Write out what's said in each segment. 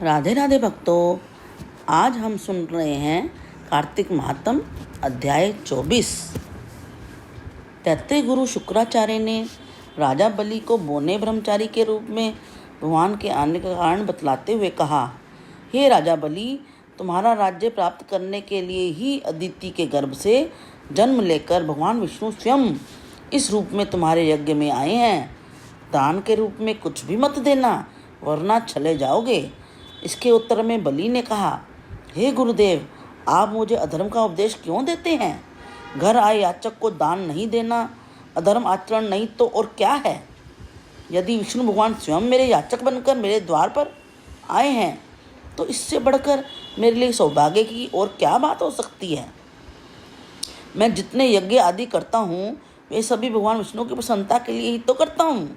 राधे राधे भक्तों, आज हम सुन रहे हैं कार्तिक महात्म अध्याय 24। दैत्य गुरु शुक्राचार्य ने राजा बलि को बोने ब्रह्मचारी के रूप में भगवान के आने का कारण बतलाते हुए कहा, हे राजा बलि, तुम्हारा राज्य प्राप्त करने के लिए ही अदिति के गर्भ से जन्म लेकर भगवान विष्णु स्वयं इस रूप में तुम्हारे यज्ञ में आए हैं। दान के रूप में कुछ भी मत देना, वरना चले जाओगे। इसके उत्तर में बलि ने कहा, हे गुरुदेव, आप मुझे अधर्म का उपदेश क्यों देते हैं? घर आए याचक को दान नहीं देना अधर्म आचरण नहीं तो और क्या है? यदि विष्णु भगवान स्वयं मेरे याचक बनकर मेरे द्वार पर आए हैं तो इससे बढ़कर मेरे लिए सौभाग्य की और क्या बात हो सकती है। मैं जितने यज्ञ आदि करता हूँ वे सभी भगवान विष्णु की प्रसन्नता के लिए ही तो करता हूँ।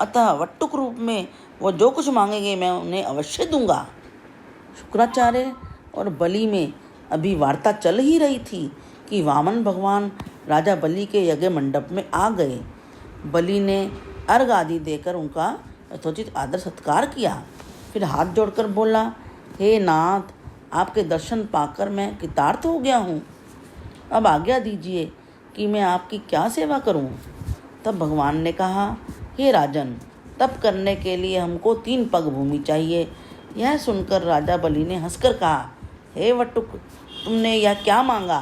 अतः वट्टुक रूप में वो जो कुछ मांगेंगे मैं उन्हें अवश्य दूंगा। शुक्राचार्य और बलि में अभी वार्ता चल ही रही थी कि वामन भगवान राजा बलि के यज्ञ मंडप में आ गए। बलि ने अर्घ आदि देकर उनका यथोचित आदर सत्कार किया, फिर हाथ जोड़कर बोला, हे नाथ, आपके दर्शन पाकर मैं कृतार्थ हो गया हूँ। अब आज्ञा दीजिए कि मैं आपकी क्या सेवा करूँ। तब भगवान ने कहा, हे राजन, तप करने के लिए हमको 3 पग भूमि चाहिए। यह सुनकर राजा बलि ने हंसकर कहा, हे वटुक, तुमने यह क्या मांगा?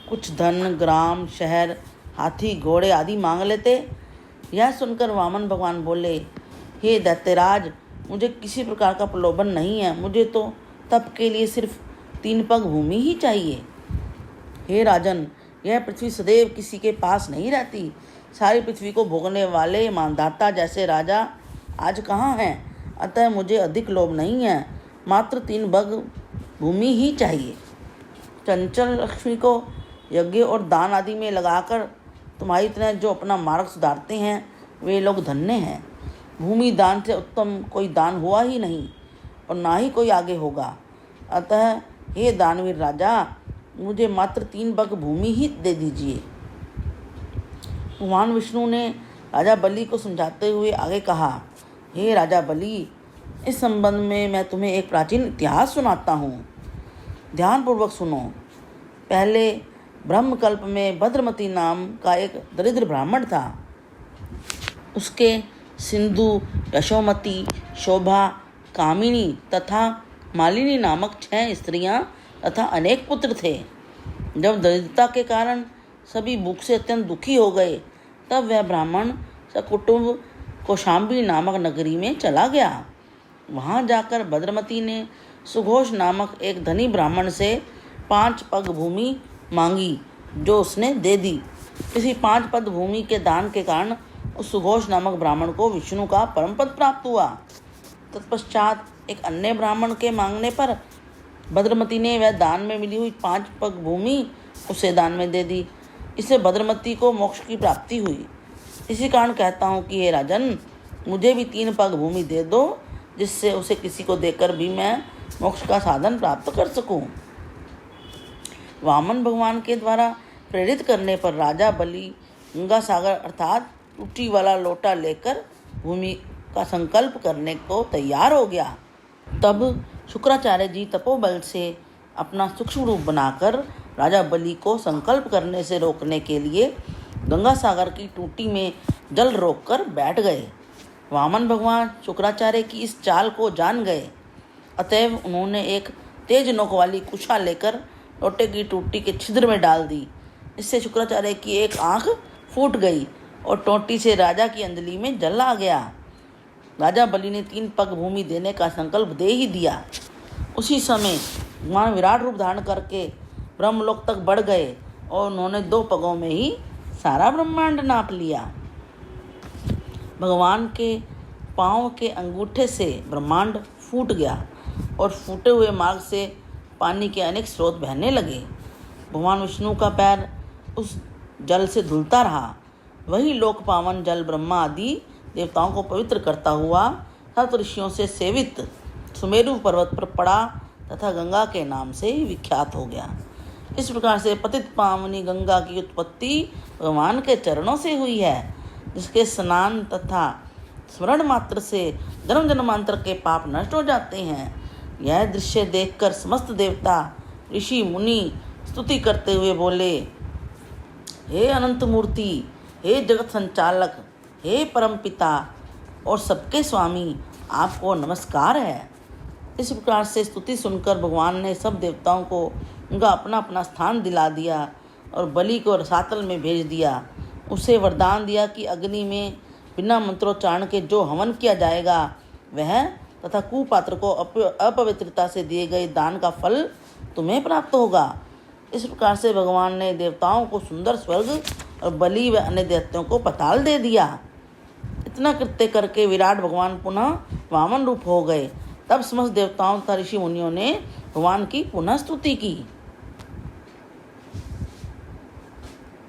कुछ धन, ग्राम, शहर, हाथी, घोड़े आदि मांग लेते। यह सुनकर वामन भगवान बोले, हे दैत्यराज, मुझे किसी प्रकार का प्रलोभन नहीं है। मुझे तो तप के लिए सिर्फ 3 पग भूमि ही चाहिए। हे राजन, यह पृथ्वी सदैव किसी के पास नहीं रहती। सारी पृथ्वी को भोगने वाले मानधाता जैसे राजा आज कहाँ हैं? अतः मुझे अधिक लोभ नहीं है, मात्र 3 पग भूमि ही चाहिए। चंचल लक्ष्मी को यज्ञ और दान आदि में लगाकर तुम्हारी तरह जो अपना मार्ग सुधारते हैं वे लोग धन्य हैं। भूमि दान से उत्तम कोई दान हुआ ही नहीं और ना ही कोई आगे होगा। अतः हे दानवीर राजा, मुझे मात्र 3 पग भूमि ही दे दीजिए। भगवान विष्णु ने राजा बलि को समझाते हुए आगे कहा, हे राजा बलि, इस संबंध में मैं तुम्हें एक प्राचीन इतिहास सुनाता हूँ। ध्यानपूर्वक सुनो। पहले ब्रह्मकल्प में भद्रमती नाम का एक दरिद्र ब्राह्मण था। उसके सिंधु, यशोमती, शोभा, कामिनी तथा मालिनी नामक 6 स्त्रियां तथा अनेक पुत्र थे। जब दरिद्रता के कारण सभी भूख से अत्यंत दुखी हो गए, तब वह ब्राह्मण सकुटुंब कौशाम्बी नामक नगरी में चला गया। वहां जाकर भद्रमती ने सुघोष नामक एक धनी ब्राह्मण से 5 पग भूमि मांगी, जो उसने दे दी। इसी 5 पग भूमि के दान के कारण उस सुघोष नामक ब्राह्मण को विष्णु का परम पद प्राप्त हुआ। तत्पश्चात एक अन्य ब्राह्मण के मांगने पर भद्रमती ने वह दान में मिली हुई 5 पग भूमि उसे दान में दे दी। इससे भद्रमती को मोक्ष की प्राप्ति हुई। इसी कारण कहता हूँ कि हे राजन, मुझे भी 3 पग भूमि दे दो, जिससे उसे किसी को देकर भी मैं मोक्ष का साधन प्राप्त कर सकूं। वामन भगवान के द्वारा प्रेरित करने पर राजा बलि गंगा सागर अर्थात टूटी वाला लोटा लेकर भूमि का संकल्प करने को तैयार हो गया। तब शुक्राचार्य जी तपोबल से अपना सूक्ष्म रूप बनाकर राजा बलि को संकल्प करने से रोकने के लिए गंगा सागर की टूटी में जल रोककर बैठ गए। वामन भगवान शुक्राचार्य की इस चाल को जान गए। अतएव उन्होंने एक तेज नोक वाली कुशा लेकर लोटे की टूटी के छिद्र में डाल दी। इससे शुक्राचार्य की एक आंख फूट गई और टोटी से राजा की अंजलि में जल आ गया। राजा बलि ने 3 पग भूमि देने का संकल्प दे ही दिया। उसी समय भगवान विराट रूप धारण करके ब्रह्मलोक तक बढ़ गए और उन्होंने 2 पगों में ही सारा ब्रह्मांड नाप लिया। भगवान के पांव के अंगूठे से ब्रह्मांड फूट गया और फूटे हुए मार्ग से पानी के अनेक स्रोत बहने लगे। भगवान विष्णु का पैर उस जल से धुलता रहा। वही लोक पावन जल ब्रह्मा आदि देवताओं को पवित्र करता हुआ 7 ऋषियों से सेवित सुमेरु पर्वत पर पड़ा तथा गंगा के नाम से विख्यात हो गया। इस प्रकार से पतित पावनी गंगा की उत्पत्ति भगवान के चरणों से हुई है, जिसके स्नान तथा स्मरण मात्र से जन्म जन्मांतर के पाप नष्ट हो जाते हैं। यह दृश्य देखकर समस्त देवता ऋषि मुनि स्तुति करते हुए बोले, हे अनंत मूर्ति, हे जगत संचालक, हे परम पिता और सबके स्वामी, आपको नमस्कार है। इस प्रकार से स्तुति सुनकर भगवान ने सब देवताओं को उनका अपना अपना स्थान दिला दिया और बलि को रसातल में भेज दिया। उसे वरदान दिया कि अग्नि में बिना मंत्रोच्चारण के जो हवन किया जाएगा वह तथा कुपात्र को अपवित्रता से दिए गए दान का फल तुम्हें प्राप्त होगा। इस प्रकार से भगवान ने देवताओं को सुंदर स्वर्ग और बलि व अन्य दैत्यों को पाताल दे दिया। इतना कृत्य करके विराट भगवान पुनः वामन रूप हो गए। तब समस्त देवताओं तथा ऋषि मुनियों ने भगवान की पुनः स्तुति की।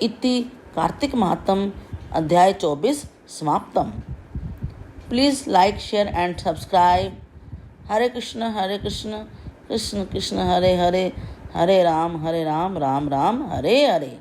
इति कार्तिक माहत्म्य अध्याय 24 समाप्तम। Please like, share and subscribe. Hare Krishna Krishna Krishna Hare Hare, Hare Ram Ram Ram Hare Hare.